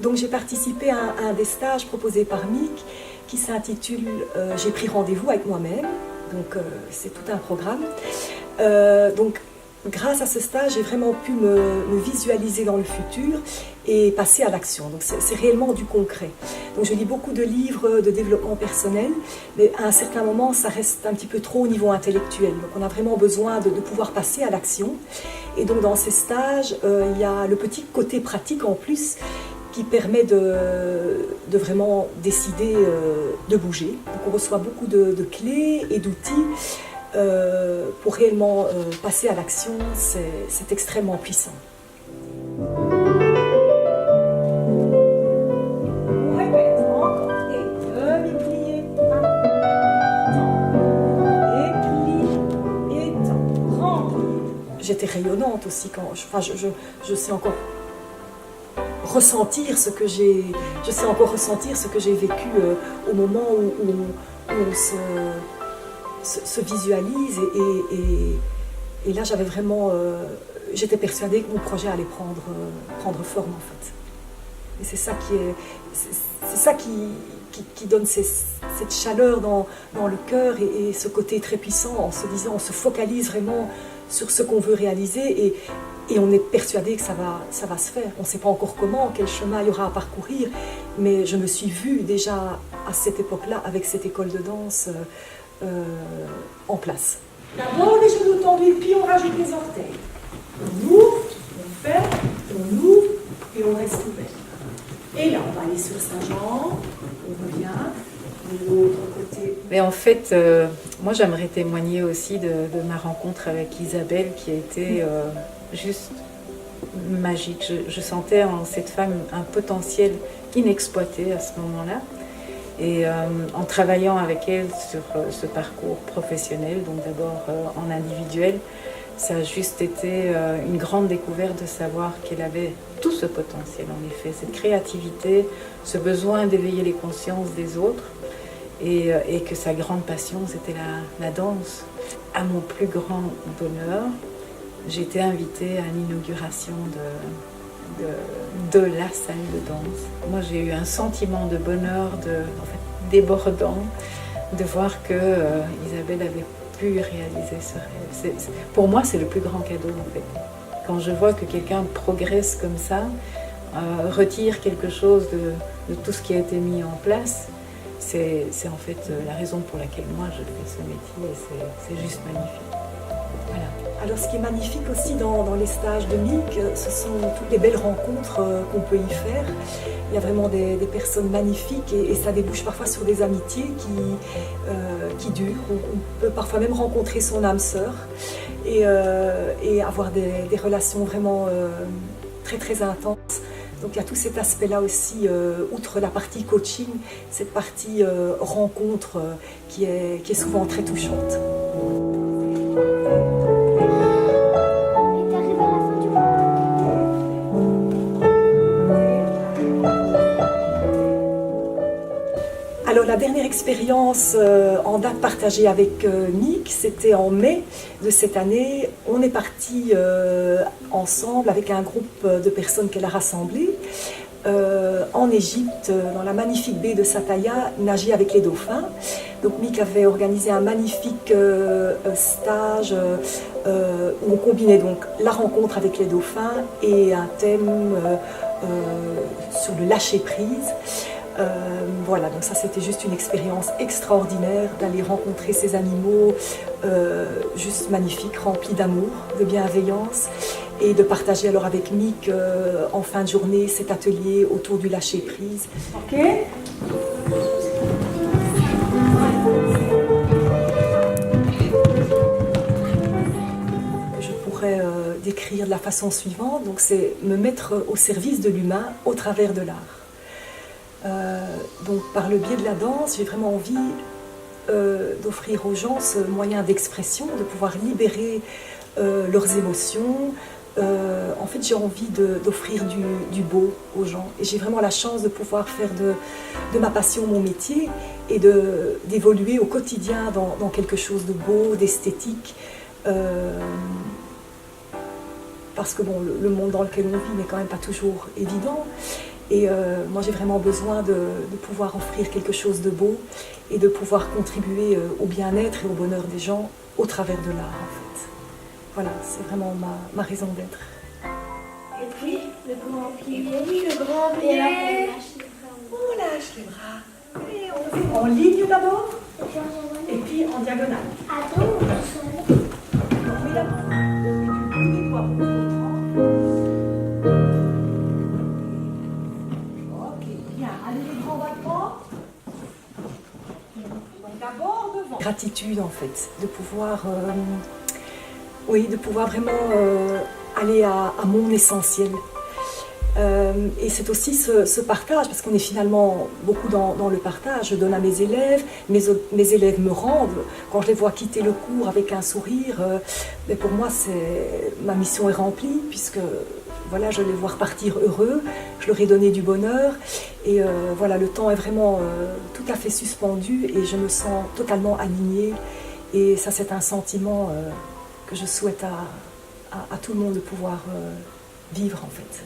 Donc j'ai participé à un des stages proposés par Mick qui s'intitule « J'ai pris rendez-vous avec moi-même ». Donc c'est tout un programme. Donc grâce à ce stage, j'ai vraiment pu me visualiser dans le futur et passer à l'action. Donc c'est réellement du concret. Donc je lis beaucoup de livres de développement personnel, mais à un certain moment, ça reste un petit peu trop au niveau intellectuel. Donc on a vraiment besoin de pouvoir passer à l'action. Et donc dans ces stages, il y a le petit côté pratique en plus qui permet de vraiment décider de bouger. Donc on reçoit beaucoup de clés et d'outils pour réellement passer à l'action. C'est extrêmement puissant. On répète encore. Et demi-plié, et plie, et temps, rempli. J'étais rayonnante aussi quand je sais encore ressentir ce que j'ai, je sais encore ressentir ce que j'ai vécu au moment où on se visualise et là j'avais vraiment, j'étais persuadée que mon projet allait prendre forme en fait. Et c'est ça qui donne cette chaleur dans le cœur et ce côté très puissant en se disant, on se focalise vraiment sur ce qu'on veut réaliser et on est persuadé que ça va se faire. On ne sait pas encore comment, quel chemin il y aura à parcourir, mais je me suis vue déjà à cette époque-là avec cette école de danse en place. D'abord les genoux tendus, puis on rajoute les orteils. On ouvre, on ferme, on ouvre et on reste ouvert. Et là, on va aller sur sa jambe, on revient, de l'autre côté. Mais en fait, moi j'aimerais témoigner aussi de ma rencontre avec Isabelle qui a été juste magique. Je sentais en cette femme un potentiel inexploité à ce moment-là. Et en travaillant avec elle sur ce parcours professionnel, donc d'abord en individuel, ça a juste été une grande découverte de savoir qu'elle avait tout ce potentiel en effet, cette créativité, ce besoin d'éveiller les consciences des autres et que sa grande passion c'était la danse. À mon plus grand bonheur, j'ai été invitée à l'inauguration de la salle de danse. Moi j'ai eu un sentiment de bonheur débordant de voir que Isabelle avait pu réaliser ce rêve. Pour moi c'est le plus grand cadeau en fait. Quand je vois que quelqu'un progresse comme ça, retire quelque chose de tout ce qui a été mis en place, c'est en fait la raison pour laquelle moi je fais ce métier et c'est juste magnifique. Voilà. Alors ce qui est magnifique aussi dans les stages de Mick, ce sont toutes les belles rencontres qu'on peut y faire. Il y a vraiment des personnes magnifiques et ça débouche parfois sur des amitiés qui durent. On peut parfois même rencontrer son âme sœur et avoir des relations vraiment très très intenses. Donc il y a tout cet aspect-là aussi, outre la partie coaching, cette partie rencontre qui est souvent très touchante. Alors la dernière expérience en date partagée avec Mick, c'était en mai de cette année. On est parti ensemble avec un groupe de personnes qu'elle a rassemblées en Égypte, dans la magnifique baie de Sataya, nager avec les dauphins. Donc Mick avait organisé un magnifique stage où on combinait donc la rencontre avec les dauphins et un thème sur le lâcher prise. Voilà, donc ça c'était juste une expérience extraordinaire d'aller rencontrer ces animaux juste magnifiques, remplis d'amour, de bienveillance et de partager alors avec Mick en fin de journée cet atelier autour du lâcher prise. Ok. Je pourrais décrire de la façon suivante, donc c'est me mettre au service de l'humain au travers de l'art. Donc par le biais de la danse, j'ai vraiment envie d'offrir aux gens ce moyen d'expression, de pouvoir libérer leurs émotions. En fait, j'ai envie d'offrir du beau aux gens. Et j'ai vraiment la chance de pouvoir faire de ma passion mon métier et d'évoluer au quotidien dans quelque chose de beau, d'esthétique. Parce que bon, le monde dans lequel on vit n'est quand même pas toujours évident. Et moi j'ai vraiment besoin de pouvoir offrir quelque chose de beau et de pouvoir contribuer au bien-être et au bonheur des gens au travers de l'art en fait. Voilà, c'est vraiment ma raison d'être. Et puis, le grand pilier. Oui, le grand pilier. On lâche les bras. Et on fait en ligne d'abord, et puis en diagonale. Attends, On met la main, et tu bouges les doigts pour comprendre. Ok, bien. Allez les bras, on va droit. Donc d'abord devant. Gratitude en fait, de pouvoir, de pouvoir vraiment aller à mon essentiel. Et c'est aussi ce partage, parce qu'on est finalement beaucoup dans le partage. Je donne à mes élèves, mes élèves me rendent. Quand je les vois quitter le cours avec un sourire, mais pour moi, ma mission est remplie, puisque voilà, je les vois repartir heureux, je leur ai donné du bonheur. Et voilà, le temps est vraiment tout à fait suspendu et je me sens totalement alignée. Et ça, c'est un sentiment que je souhaite à tout le monde de pouvoir vivre en fait.